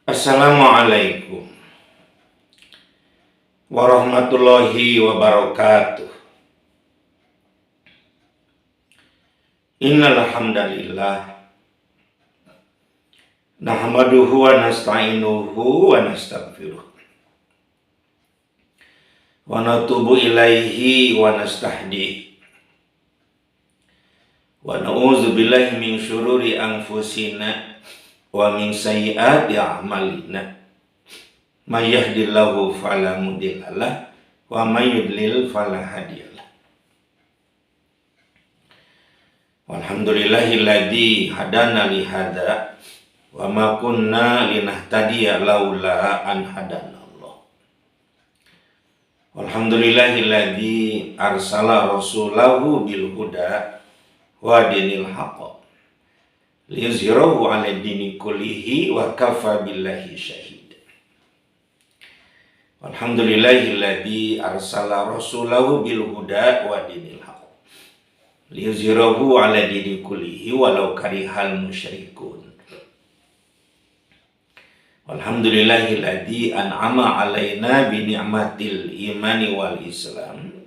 Assalamualaikum warahmatullahi wabarakatuh. Innal hamdalillah nahmaduhu wa nasta'inuhu wa nastaghfiruh wa natubu ilaihi wa nastahdihi wa na'udzu billahi min syururi anfusina wa min sayyiati a'malina. May yahdihillahu fala mudhillalah wa may yudlil fala hadiyalah. Walhamdulillahilladzi hadana li hadza wa ma kunna linahtadiya laula an hadanallah. Walhamdulillahilladzi arsala rasulahu bil huda wa dinil haqq liyuzhirahu 'ala dini kullihi wa kafa billahi syahid. Alhamdulillahilladzi arsala rasulahu bil huda wa dinil haqq liyuzhirahu 'ala dini kullihi walau karihal musyrikun. Alhamdulillahilladzi an'ama 'alaina bi ni'matil imani wal islam.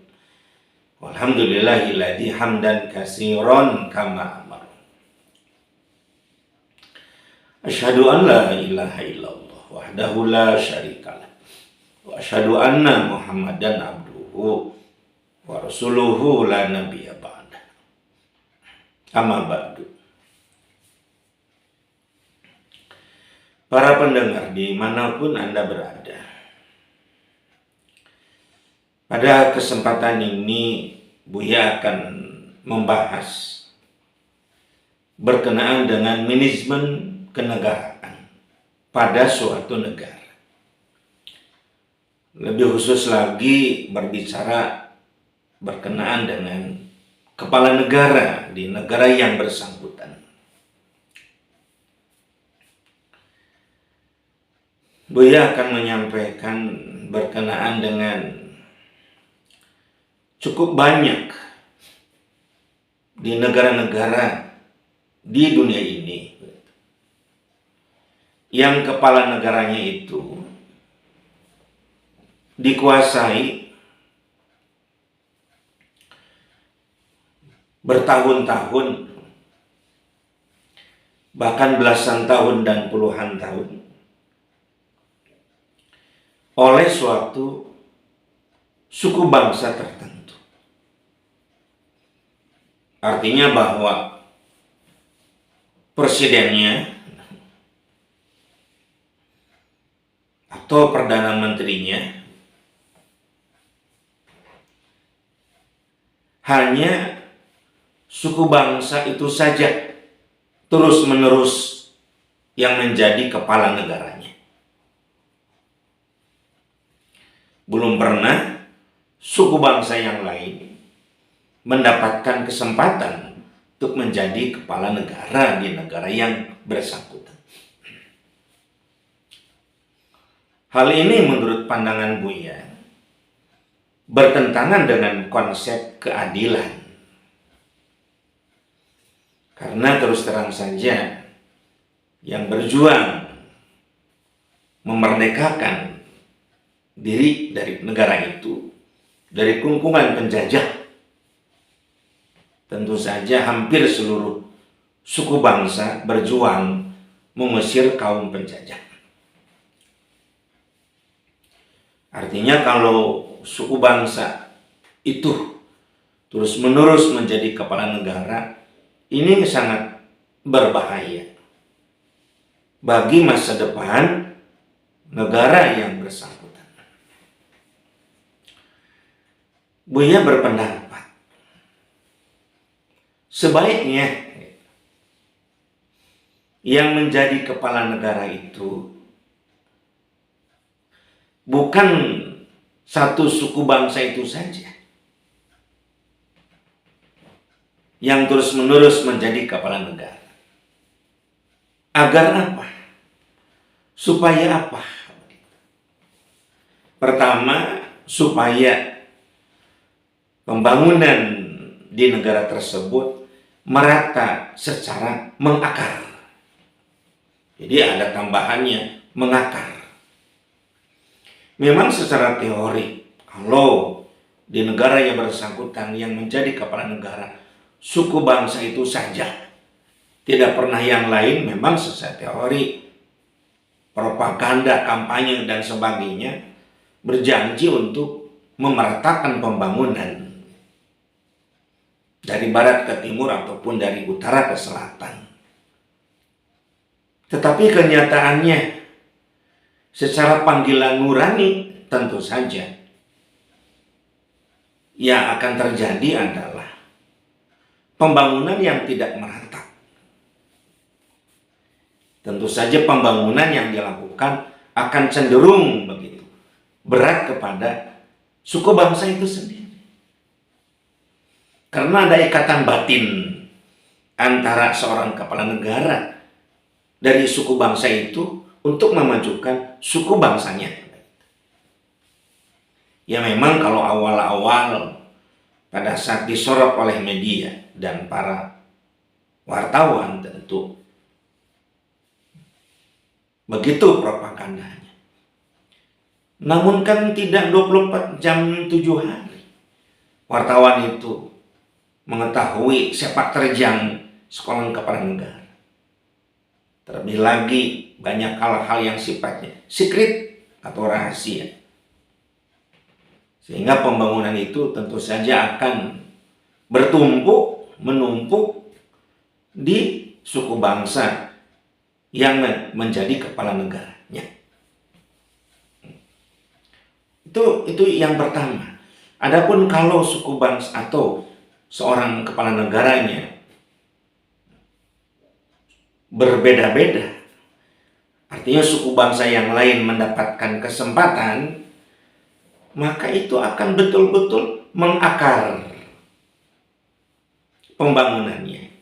Walhamdulillahilladzi hamdan katsiran kama amar. Asyhadu an la ilaha illallah wahdahu la syarikalah wa asyhadu anna Muhammadan abduhu wa rasuluhu la nabiyya ba'da. Amma ba'du. Para pendengar dimanapun Anda berada, pada kesempatan ini Buya akan membahas berkenaan dengan manajemen kenegaraan pada suatu negara. Lebih khusus lagi berbicara berkenaan dengan kepala negara di negara yang bersangkutan. Buya akan menyampaikan berkenaan dengan cukup banyak di negara-negara di dunia ini yang kepala negaranya itu dikuasai bertahun-tahun, bahkan belasan tahun dan puluhan tahun oleh suatu suku bangsa tertentu. Artinya bahwa presidennya atau perdana menterinya hanya suku bangsa itu saja terus menerus yang menjadi kepala negaranya. Belum pernah suku bangsa yang lain mendapatkan kesempatan untuk menjadi kepala negara di negara yang bersangkutan. Hal ini menurut pandangan Buya bertentangan dengan konsep keadilan. Karena terus terang saja yang berjuang memerdekakan diri dari negara itu dari kungkungan penjajah, tentu saja hampir seluruh suku bangsa berjuang mengusir kaum penjajah. Artinya kalau suku bangsa itu terus-menerus menjadi kepala negara, ini sangat berbahaya bagi masa depan negara yang bersangkutan. Buya berpendapat sebaiknya yang menjadi kepala negara itu bukan satu suku bangsa itu saja yang terus-menerus menjadi kepala negara. Agar apa? Supaya apa? Pertama, supaya pembangunan di negara tersebut merata secara mengakar. Jadi ada tambahannya mengakar. Memang secara teori, kalau di negara yang bersangkutan yang menjadi kepala negara, suku bangsa itu saja, tidak pernah yang lain, memang secara teori, propaganda, kampanye, dan sebagainya, berjanji untuk memeratakan pembangunan dari barat ke timur ataupun dari utara ke selatan. Tetapi kenyataannya, secara panggilan nurani, tentu saja yang akan terjadi adalah pembangunan yang tidak merata. Tentu saja pembangunan yang dilakukan akan cenderung begitu berat kepada suku bangsa itu sendiri. Karena ada ikatan batin antara seorang kepala negara dari suku bangsa itu untuk memajukan suku bangsanya. Ya memang kalau awal-awal pada saat disorot oleh media dan para wartawan tentu begitu propagandanya. Namun kan tidak 24 jam 7 hari wartawan itu mengetahui sepak terjang seorang kepala negara. Terlebih lagi banyak hal-hal yang sifatnya secret atau rahasia. Sehingga pembangunan itu tentu saja akan menumpuk di suku bangsa yang menjadi kepala negaranya. Itu yang pertama. Adapun kalau suku bangsa atau seorang kepala negaranya berbeda-beda, artinya suku bangsa yang lain mendapatkan kesempatan, maka itu akan betul-betul mengakar pembangunannya.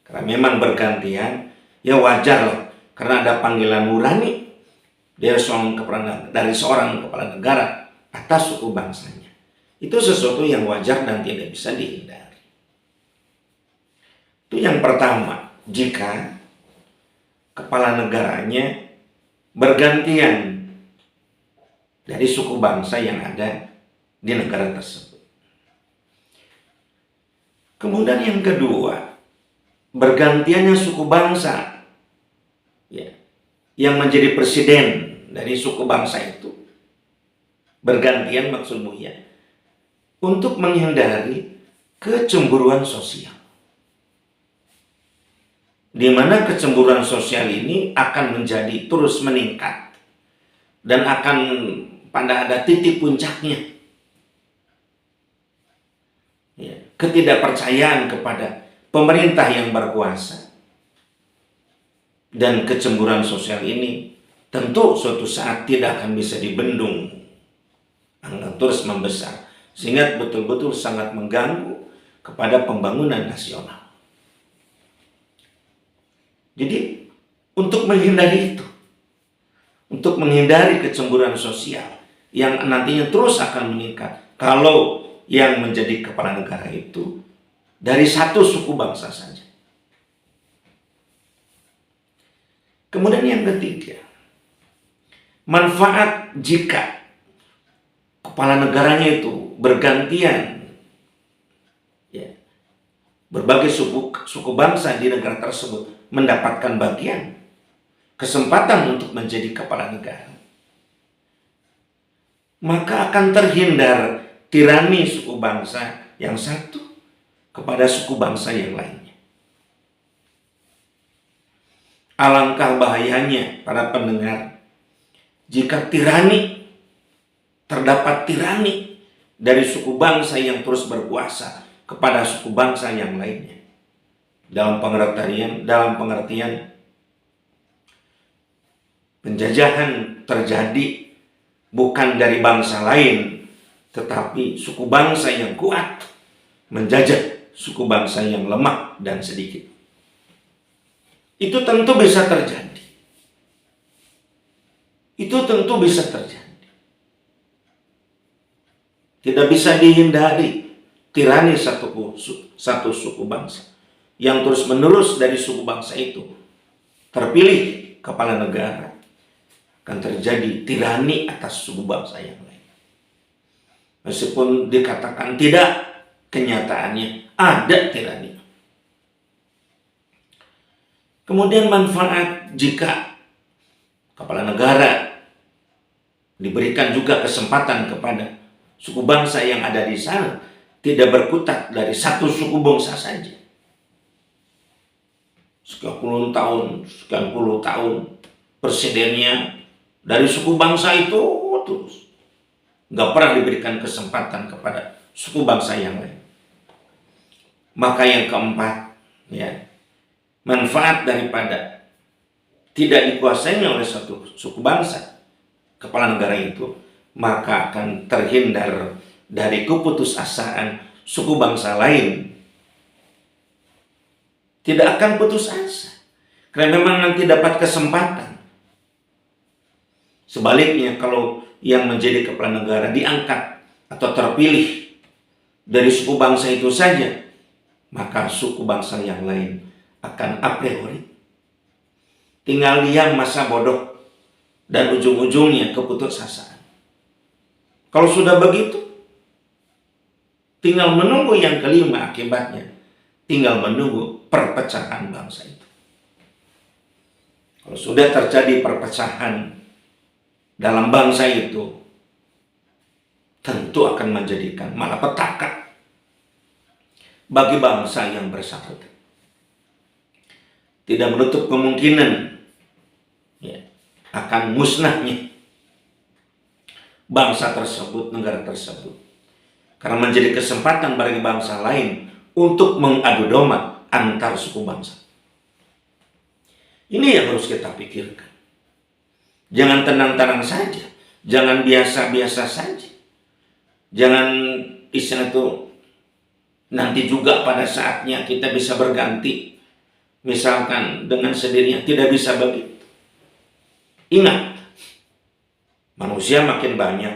Karena memang bergantian, ya wajar loh, karena ada panggilan nurani dari seorang kepala negara atas suku bangsanya. Itu sesuatu yang wajar dan tidak bisa dihindari. Itu yang pertama, jika kepala negaranya bergantian dari suku bangsa yang ada di negara tersebut. Kemudian yang kedua, bergantiannya suku bangsa ya, yang menjadi presiden dari suku bangsa itu. Bergantian maksudnya untuk menghindari kecemburuan sosial. Di mana kecemburuan sosial ini akan menjadi terus meningkat dan akan pada ada titik puncaknya. Ya, ketidakpercayaan kepada pemerintah yang berkuasa. Dan kecemburuan sosial ini tentu suatu saat tidak akan bisa dibendung, akan terus membesar, sehingga betul-betul sangat mengganggu kepada pembangunan nasional. Jadi untuk menghindari itu, untuk menghindari kecemburuan sosial yang nantinya terus akan meningkat kalau yang menjadi kepala negara itu dari satu suku bangsa saja. Kemudian yang ketiga, manfaat jika kepala negaranya itu bergantian, ya, berbagai suku bangsa di negara tersebut mendapatkan bagian kesempatan untuk menjadi kepala negara, maka akan terhindar tirani suku bangsa yang satu kepada suku bangsa yang lainnya. Alangkah bahayanya para pendengar jika terdapat tirani dari suku bangsa yang terus berkuasa kepada suku bangsa yang lainnya. Dalam pengertian penjajahan terjadi bukan dari bangsa lain, tetapi suku bangsa yang kuat menjajah suku bangsa yang lemah dan sedikit. Itu tentu bisa terjadi. Tidak bisa dihindari tirani satu suku bangsa yang terus menerus dari suku bangsa itu terpilih kepala negara akan terjadi tirani atas suku bangsa yang lain. Meskipun dikatakan tidak, kenyataannya ada tirani. Kemudian manfaat jika kepala negara diberikan juga kesempatan kepada suku bangsa yang ada di sana tidak berkutat dari satu suku bangsa saja. Sekian puluh tahun presidennya dari suku bangsa itu terus. Nggak pernah diberikan kesempatan kepada suku bangsa yang lain. Maka yang keempat, ya, manfaat daripada tidak dikuasai oleh satu suku bangsa, kepala negara itu, maka akan terhindar dari keputusasaan suku bangsa lain. Tidak akan putus asa, karena memang nanti dapat kesempatan. Sebaliknya, kalau yang menjadi kepala negara diangkat atau terpilih dari suku bangsa itu saja, maka suku bangsa yang lain akan a priori tinggal diam masa bodoh dan ujung-ujungnya keputusasaan. Kalau sudah begitu, tinggal menunggu yang kelima akibatnya, tinggal menunggu perpecahan bangsa itu. Kalau sudah terjadi perpecahan dalam bangsa itu, tentu akan menjadikan malapetaka bagi bangsa yang bersangkutan. Tidak menutup kemungkinan, ya, akan musnahnya bangsa tersebut, negara tersebut, karena menjadi kesempatan bagi bangsa lain untuk mengadu domba antar suku bangsa. Ini yang harus kita pikirkan. Jangan tenang-tenang saja, jangan biasa-biasa saja, jangan istilah itu nanti juga pada saatnya kita bisa berganti, misalkan dengan sendirinya. Tidak bisa begitu. Ingat, manusia makin banyak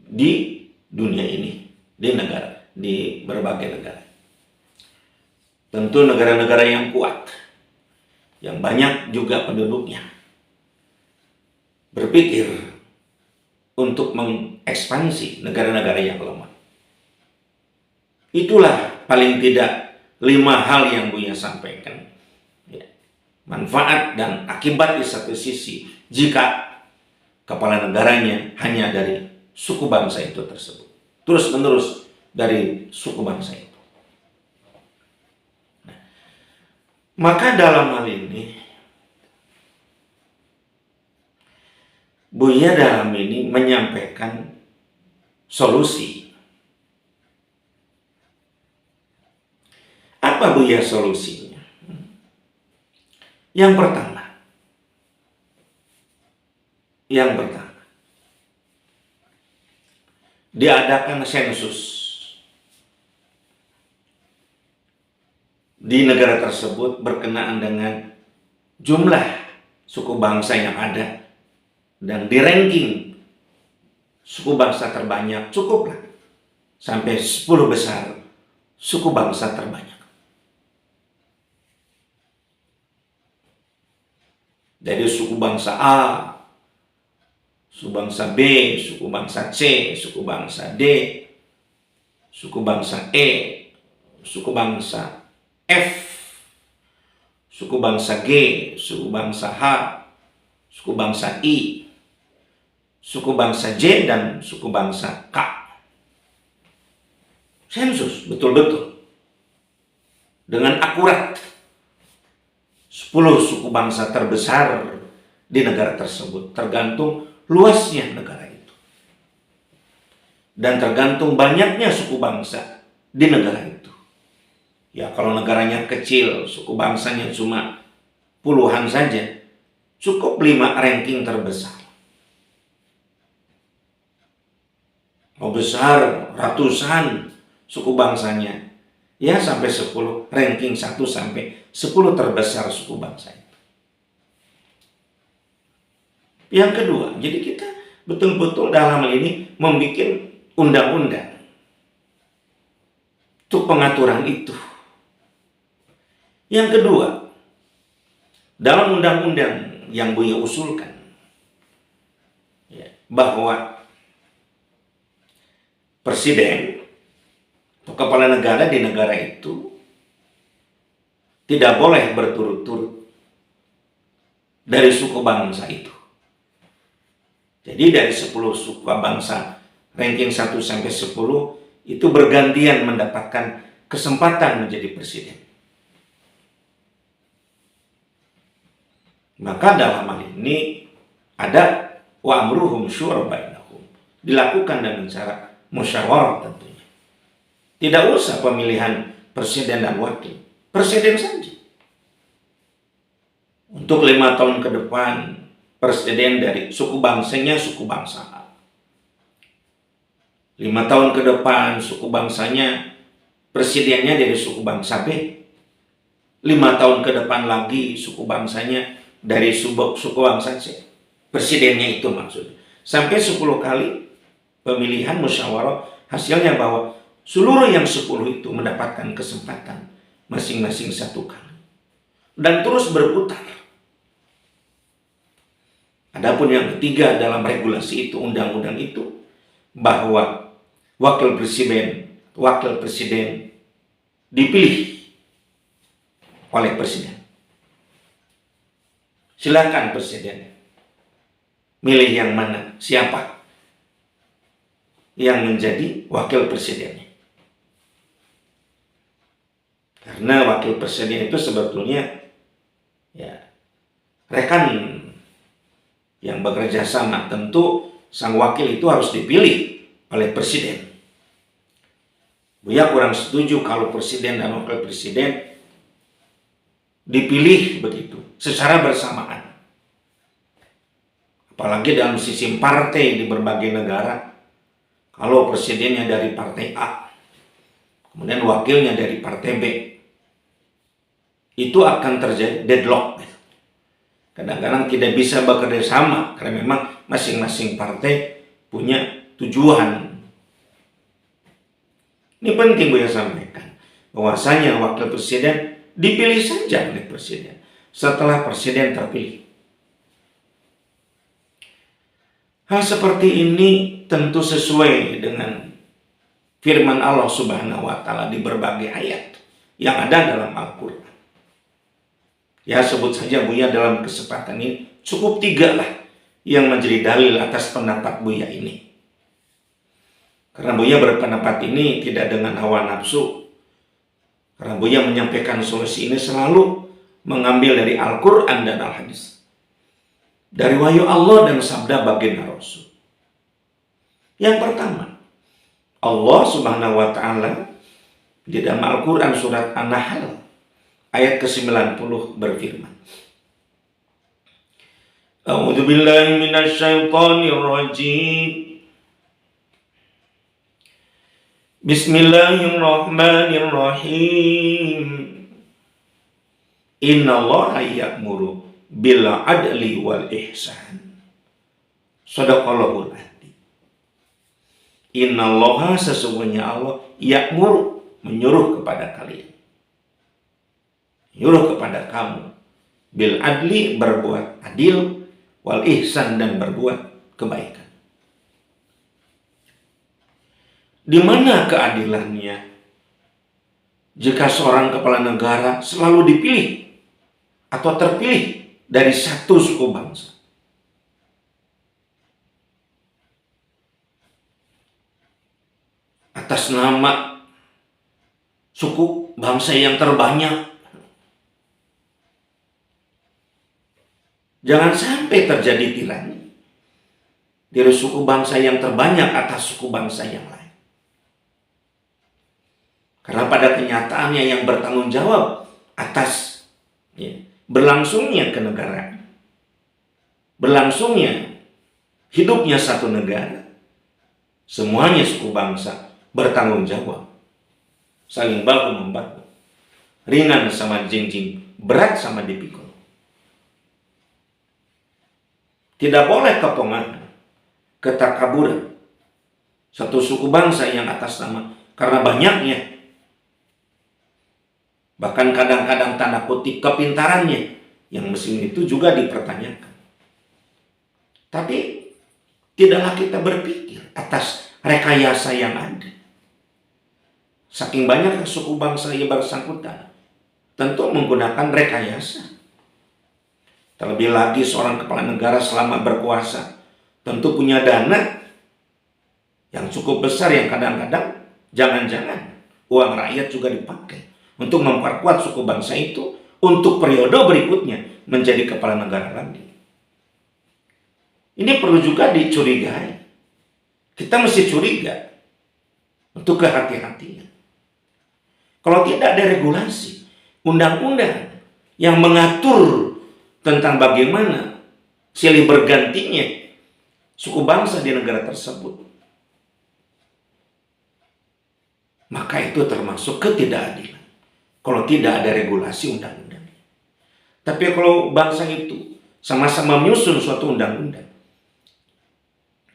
di dunia ini, di berbagai negara. Tentu negara-negara yang kuat, yang banyak juga penduduknya, berpikir untuk mengekspansi negara-negara yang lemah. Itulah paling tidak 5 hal yang Buya sampaikan. Ya. Manfaat dan akibat di satu sisi jika kepala negaranya hanya dari suku bangsa itu tersebut, terus menerus dari suku bangsa itu. Nah, maka dalam hal ini Buya dalam ini menyampaikan solusi. Apa Buya solusinya? Yang pertama, diadakan sensus di negara tersebut berkenaan dengan jumlah suku bangsa yang ada, dan di ranking suku bangsa terbanyak, cukuplah sampai 10 besar suku bangsa terbanyak. Dari suku bangsa A, suku bangsa B, suku bangsa C, suku bangsa D, suku bangsa E, suku bangsa F, suku bangsa G, suku bangsa H, suku bangsa I, suku bangsa J, dan suku bangsa K. Sensus betul-betul dengan akurat 10 suku bangsa terbesar di negara tersebut, tergantung luasnya negara itu dan tergantung banyaknya suku bangsa di negara itu. Ya, kalau negaranya kecil, suku bangsanya cuma puluhan saja, cukup 5 ranking terbesar. Mau besar ratusan suku bangsanya, ya sampai 10, ranking 1 sampai 10 terbesar suku bangsa itu. Yang kedua, jadi kita betul-betul dalam hal ini membuat undang-undang untuk pengaturan itu. Yang kedua, dalam undang-undang yang Buya usulkan, ya, bahwa presiden atau kepala negara di negara itu tidak boleh berturut-turut dari suku bangsa itu. Jadi dari 10 suku bangsa ranking 1 sampai 10 itu bergantian mendapatkan kesempatan menjadi presiden. Maka dalam hal ini ada wa amruhum syura bainahum, dilakukan dengan cara musyawarah tentunya. Tidak usah pemilihan presiden dan wakil, presiden saja. Untuk 5 tahun ke depan, presiden dari suku bangsanya suku bangsa A. 5 tahun ke depan, suku bangsanya presidennya dari suku bangsa B. 5 tahun ke depan lagi, suku bangsanya dari suku bangsa C. Presidennya itu maksudnya. Sampai 10 kali pemilihan musyawarah, hasilnya bahwa seluruh yang 10 itu mendapatkan kesempatan masing-masing 1 kali. Dan terus berputar. Adapun yang ketiga dalam regulasi itu, undang-undang itu, bahwa wakil presiden dipilih oleh presiden. Silakan presiden milih yang mana, siapa yang menjadi wakil presidennya. Karena wakil presiden itu sebetulnya ya rekan yang bekerja sama. Tentu sang wakil itu harus dipilih oleh presiden. Buya kurang setuju kalau presiden dan wakil presiden dipilih begitu secara bersamaan. Apalagi dalam sistem partai di berbagai negara, kalau presidennya dari partai A, kemudian wakilnya dari partai B, itu akan terjadi deadlock. Kadang-kadang tidak bisa bekerja sama karena memang masing-masing partai punya tujuan. Ini penting Buya sampaikan, bahwasanya wakil presiden dipilih saja oleh presiden setelah presiden terpilih. Hal seperti ini tentu sesuai dengan firman Allah Subhanahu wa Ta'ala di berbagai ayat yang ada dalam Al-Quran. Ya, sebut saja Buya dalam kesempatan ini cukup 3 lah yang menjadi dalil atas pendapat Buya ini. Karena Buya berpendapat ini tidak dengan hawa nafsu. Karena Buya menyampaikan solusi ini selalu mengambil dari Al-Quran dan Al-Hadis, dari wahyu Allah dan sabda baginda Rasul. Yang pertama, Allah Subhanahu wa Ta'ala di dalam Al-Quran surat An-Nahl ayat ke-90 berfirman, A'udzu billahi minasyaitonir rajim. Bismillahirrahmanirrahim. Innallaha ya'muru bil adli wal ihsan. Shadaqallahul adzim. Innallaha, sesungguhnya Allah, ya'muru, menyuruh kepada kalian, menyuruh kepada kamu, bil adli, berbuat adil, wal ihsan, dan berbuat kebaikan. Di mana keadilannya jika seorang kepala negara selalu dipilih atau terpilih dari satu suku bangsa? Atas nama suku bangsa yang terbanyak. Jangan sampai terjadi tirani dari suku bangsa yang terbanyak atas suku bangsa yang lain. Karena pada kenyataannya yang bertanggung jawab atas berlangsungnya kenegaraan, berlangsungnya hidupnya satu negara, semuanya suku bangsa bertanggung jawab, saling bahu membahu, ringan sama jing-jing, berat sama dipikul. Tidak boleh kepongan, ketakaburan satu suku bangsa yang atas nama karena banyaknya, bahkan kadang-kadang tanda kutip kepintarannya, yang Muslim itu juga dipertanyakan. Tapi tidaklah kita berpikir atas rekayasa yang ada. Saking banyak suku bangsa yang bersangkutan, tentu menggunakan rekayasa. Terlebih lagi seorang kepala negara selama berkuasa tentu punya dana yang cukup besar, yang kadang-kadang jangan-jangan uang rakyat juga dipakai untuk memperkuat suku bangsa itu untuk periode berikutnya menjadi kepala negara lagi. Ini perlu juga dicurigai. Kita mesti curiga untuk kehati-hatian. Kalau tidak ada regulasi, undang-undang yang mengatur tentang bagaimana silih bergantinya suku bangsa di negara tersebut, maka itu termasuk ketidakadilan. Kalau tidak ada regulasi undang-undang. Tapi kalau bangsa itu sama-sama menyusun suatu undang-undang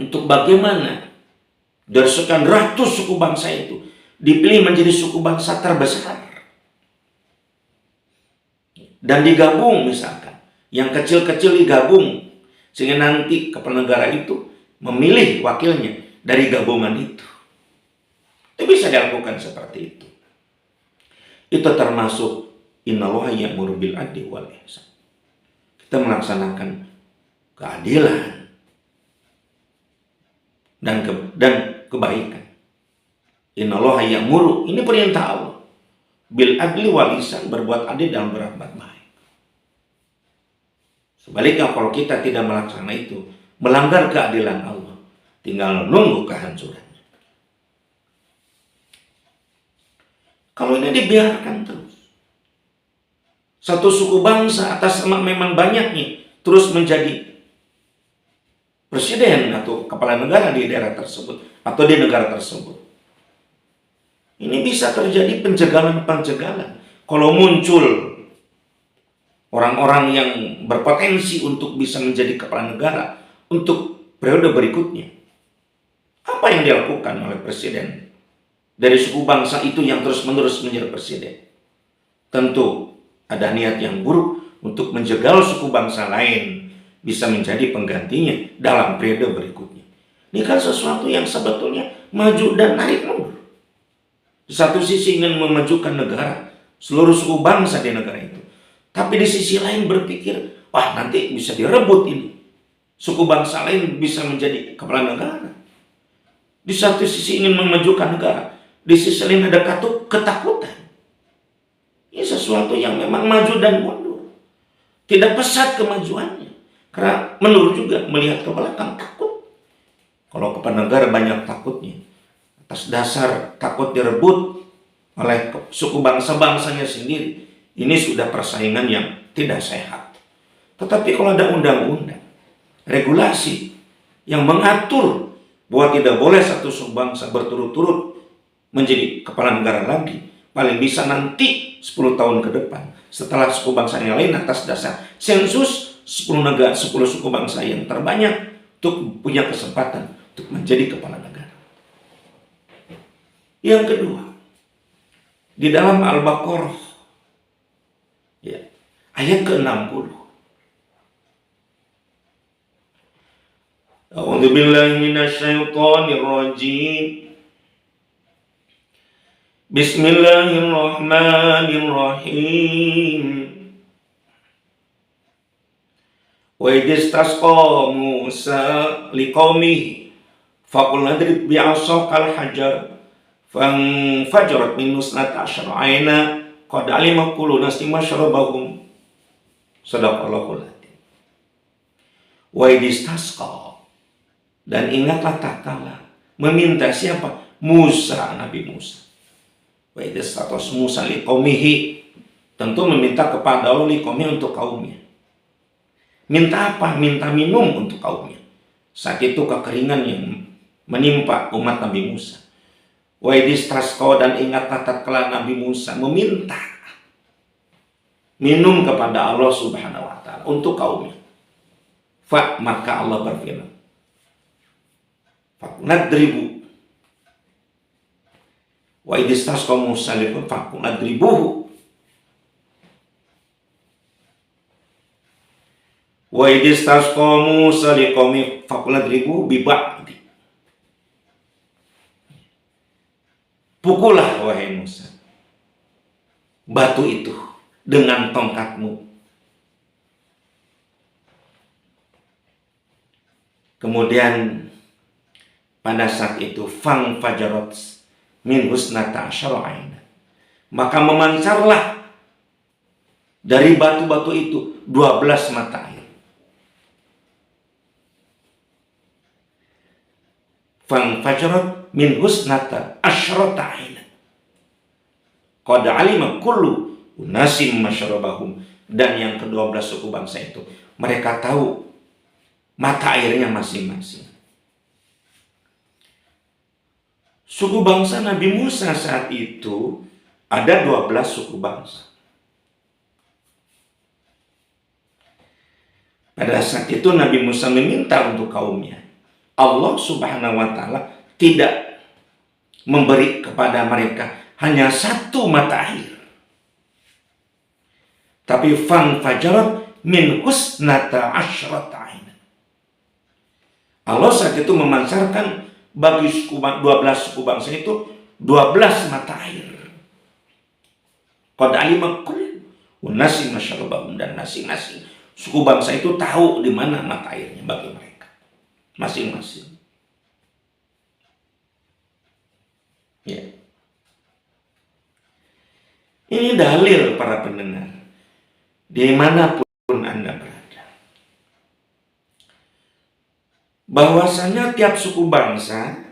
untuk bagaimana dari sekian ratus suku bangsa itu dipilih menjadi suku bangsa terbesar dan digabung, misalkan yang kecil-kecil digabung sehingga nanti kepala negara itu memilih wakilnya dari gabungan itu. Itu bisa dilakukan seperti itu. Itu termasuk innallaha ya'muru bil adli wal ihsan. Kita melaksanakan keadilan dan kebaikan. Innallaha ya'muru, ini perintah Allah, bil adli wal ihsan, berbuat adil dan berbuat baik. Sebaliknya kalau kita tidak melaksanakan itu, melanggar keadilan Allah, tinggal nunggu kehancuran. Kalau ini dibiarkan terus, satu suku bangsa atas memang banyaknya terus menjadi presiden atau kepala negara di daerah tersebut atau di negara tersebut, ini bisa terjadi penjagalan-penjagalan. Kalau muncul orang-orang yang berpotensi untuk bisa menjadi kepala negara untuk periode berikutnya, apa yang dilakukan oleh presiden dari suku bangsa itu yang terus-menerus menjadi presiden? Tentu ada niat yang buruk untuk menjegal suku bangsa lain bisa menjadi penggantinya dalam periode berikutnya. Ini kan sesuatu yang sebetulnya maju dan naik mundur. Di satu sisi ingin memajukan negara, seluruh suku bangsa di negara itu. Tapi di sisi lain berpikir, wah nanti bisa direbut ini. Suku bangsa lain bisa menjadi kepala negara. Di satu sisi ingin memajukan negara, di sisi lain ada ketakutan. Ini sesuatu yang memang maju dan mundur. Tidak pesat kemajuannya. Karena menurut juga melihat ke belakang takut. Kalau kepala negara banyak takutnya, atas dasar takut direbut oleh suku bangsa-bangsanya sendiri, ini sudah persaingan yang tidak sehat. Tetapi kalau ada undang-undang, regulasi yang mengatur bahwa tidak boleh satu suku bangsa berturut-turut menjadi kepala negara lagi, paling bisa nanti 10 tahun ke depan setelah suku bangsa yang lain atas dasar sensus 10 suku bangsa yang terbanyak untuk punya kesempatan untuk menjadi kepala negara. Yang kedua, di dalam Al-Baqarah ya, ayat ke-60. A'udzubillahi minasyaitonir rajim. Bismillahirrahmanirrahim. Wa idistasqa Musa liqaumihi faqul nadrib bi'asaqal hajar fanfajarat minhu isnata asyara ayna qad alima kullu nafsin ma syarabahum. Shadaqallahul adzim. Wa idistasqa, dan ingatlah tatkala meminta siapa? Musa, Nabi Musa. Wa idistasqa Musa liqaumihi, tentu meminta kepada Allah liqaumihi, untuk kaumnya. Minta apa? Minta minum untuk kaumnya. Saat itu kekeringan yang menimpa umat Nabi Musa. Wa idistasqa, dan ingatlah tatkala Nabi Musa meminta minum kepada Allah Subhanahu wa taala untuk kaumnya. Maka Allah berfirman, nadribu. Wa idistasqa Musa liqaumihi nadribuhu. Wa idistasqa Musa liqaumi faqulidribu bi ba'di. Pukullah wahai Musa batu itu dengan tongkatmu. Kemudian pada saat itu fang fajarat min husnata asyara aina, maka memancarlah dari batu-batu itu 12 mata air. Fang fajarat min husnata asyrata aina qad alima kullu unasim masyrabahum. Dan yang ke-12 suku bangsa itu, mereka tahu mata airnya masing-masing. Suku bangsa Nabi Musa saat itu ada 12 suku bangsa. Pada saat itu Nabi Musa meminta untuk kaumnya. Allah Subhanahu wa Ta'ala tidak memberi kepada mereka hanya satu mata air, tapi fan fajarat min husnata asyrata aina. Allah saat itu memancarkan bagi 12 suku bangsa itu 12 mata air. Qad alima kullu unasin masyrabahum, dan masing-masing suku bangsa itu tahu di mana mata airnya bagi mereka masing-masing. Ya. Ini dalil para pendengar, dimanapun Anda berada, bahwasanya tiap suku bangsa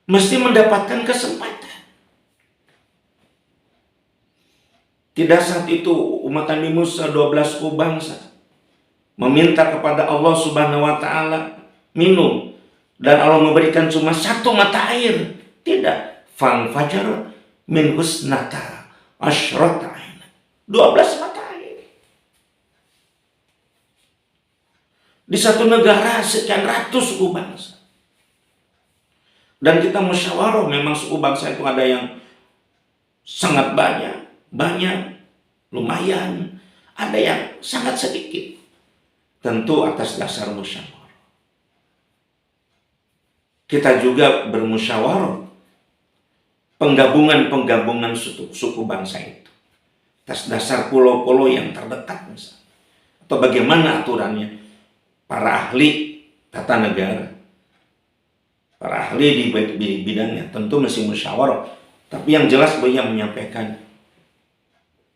mesti mendapatkan kesempatan. Tidak saat itu umat Nabi Musa 12 suku bangsa meminta kepada Allah Subhanahu wa Ta'ala minum, dan Allah memberikan cuma satu mata air. Tidak. Fang fajar min husnata asyrata aina, 12 mata air. Di satu negara sekian ratus suku bangsa, dan kita musyawarah. Memang suku bangsa itu ada yang sangat banyak, lumayan, ada yang sangat sedikit. Tentu atas dasar musyawarah. Kita juga bermusyawarah penggabungan suku bangsa itu atas dasar pulau-pulau yang terdekat misalnya, atau bagaimana aturannya. Para ahli tata negara, para ahli di bidangnya tentu mesti musyawarah. Tapi yang jelas beliau menyampaikan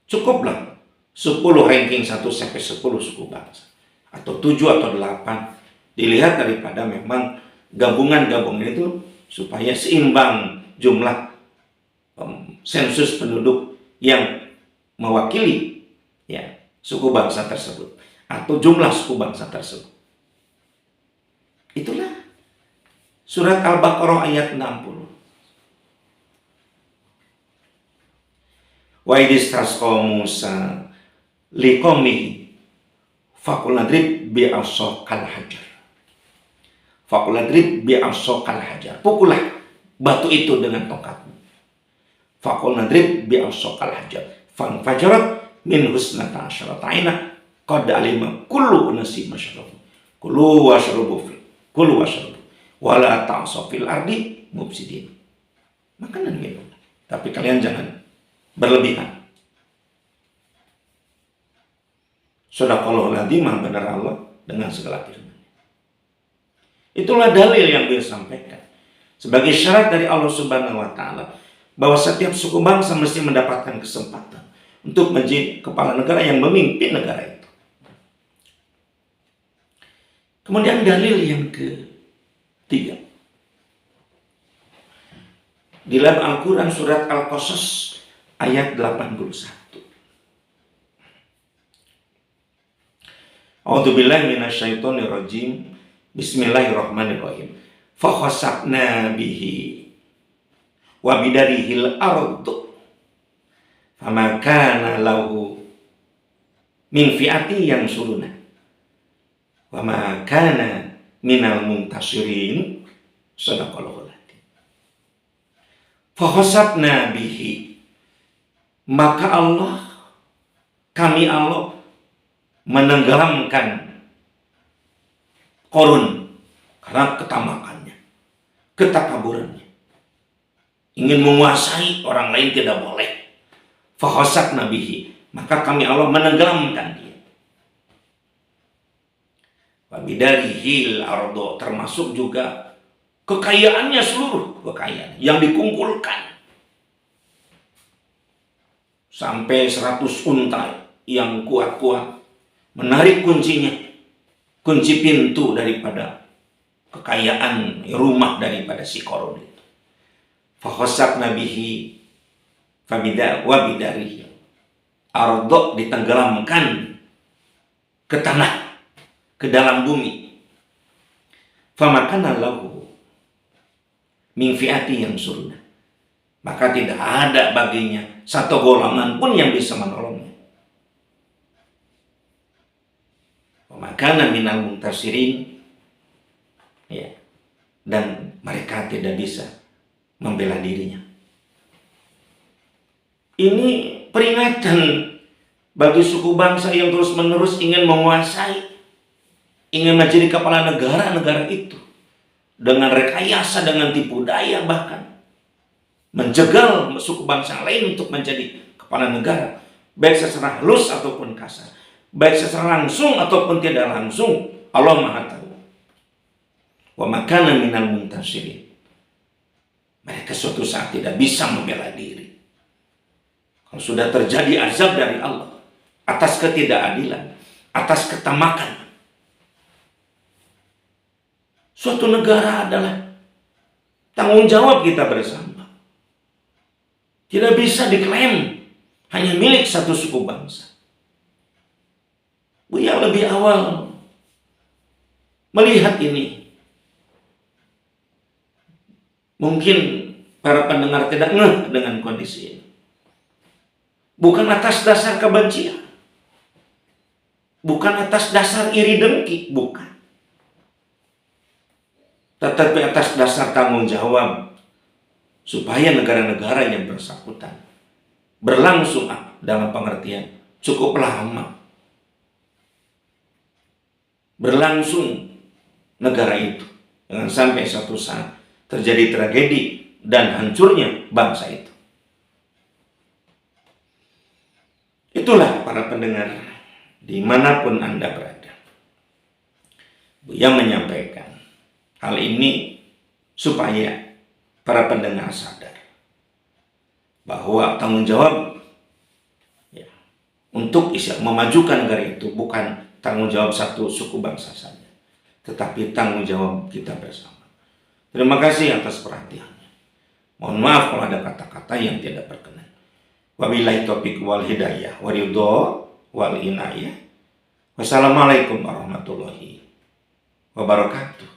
cukuplah 10 ranking 1 sampai 10 suku bangsa, atau 7 atau 8, dilihat daripada memang gabungan-gabungan itu supaya seimbang jumlah sensus penduduk yang mewakili ya suku bangsa tersebut, atau jumlah suku bangsa tersebut. Itulah surat Al-Baqarah ayat 60. Wa idistasqa Musa liqaumihi faqulidrib bi'asaqal hajar. Faqulidrib bi'asaqal hajar. Pukullah batu itu dengan tongkatmu. Faqulidrib bi'asaqal hajar. Fan fajarat min husnata asyrata aina qad alima kullu unasin masyrabahum. Kulu washrabu wala ta'saw fil ardi mufsidin. Makan dan minum, tapi kalian jangan berlebihan. Shadaqallahul adzim, benar Allah dengan segala firman. Itulah dalil yang beliau sampaikan sebagai syarat dari Allah Subhanahu wa Ta'ala bahwa setiap suku bangsa mesti mendapatkan kesempatan untuk menjadi kepala negara yang memimpin negara itu. Kemudian dalil yang ketiga, di dalam Al-Quran surat Al-Qasas ayat 81. A'udzubillahi minasyaitonirrajim. Bismillahirrahmanirrahim. Fa khasafna bihi wa bidarihil ardu fama kana lahu min fi'ati yansuruna wa ma kana minal muntasirin. Shadaqallahul adzim. Fa khasafna bihi, maka kami Allah menenggelamkan korun, karena ketamakannya, ketakaburannya, ingin menguasai orang lain tidak boleh. Fakhasafna bihi, maka kami Allah menenggelamkan dia. Wabidarihil ardo, termasuk juga kekayaannya, seluruh kekayaan yang dikumpulkan. Sampai 100 unta yang kuat-kuat menarik kuncinya, kunci pintu daripada kekayaan rumah daripada si korun itu. Fakhasafna bihi wabidarihi ardo, ditenggelamkan ke tanah, ke dalam bumi. Famakana lahu min fi'ati yang surna, maka tidak ada baginya satu golongan pun yang bisa menolongnya. Famakana minal muntasirin, ya, dan mereka tidak bisa membela dirinya. Ini peringatan bagi suku bangsa yang terus-menerus ingin menguasai, ingin menjadi kepala negara-negara itu, dengan rekayasa, dengan tipu daya, bahkan menjegal suku bangsa lain untuk menjadi kepala negara, baik secara halus ataupun kasar, baik secara langsung ataupun tidak langsung. Allah Maha tahu. Wa makana minal muntasirin, mereka suatu saat tidak bisa membela diri. Kalau sudah terjadi azab dari Allah atas ketidakadilan, atas ketamakan, suatu negara adalah tanggung jawab kita bersama. Tidak bisa diklaim hanya milik satu suku bangsa. Buya lebih awal melihat ini. Mungkin para pendengar tidak ngeh dengan kondisi ini. Bukan atas dasar kebencian, bukan atas dasar iri dengki, bukan. Tetapi atas dasar tanggung jawab supaya negara-negara yang bersangkutan berlangsung dalam pengertian cukup lama. Berlangsung negara itu, jangan sampai suatu saat terjadi tragedi dan hancurnya bangsa itu. Itulah para pendengar dimanapun Anda berada, yang menyampaikan hal ini supaya para pendengar sadar bahwa tanggung jawab, ya, untuk memajukan negara itu bukan tanggung jawab satu suku bangsa saja, tetapi tanggung jawab kita bersama. Terima kasih atas perhatiannya. Mohon maaf kalau ada kata-kata yang tidak berkenan. Wabillahi taufiq wal hidayah wa ridho wal inayah. Wassalamualaikum warahmatullahi wabarakatuh.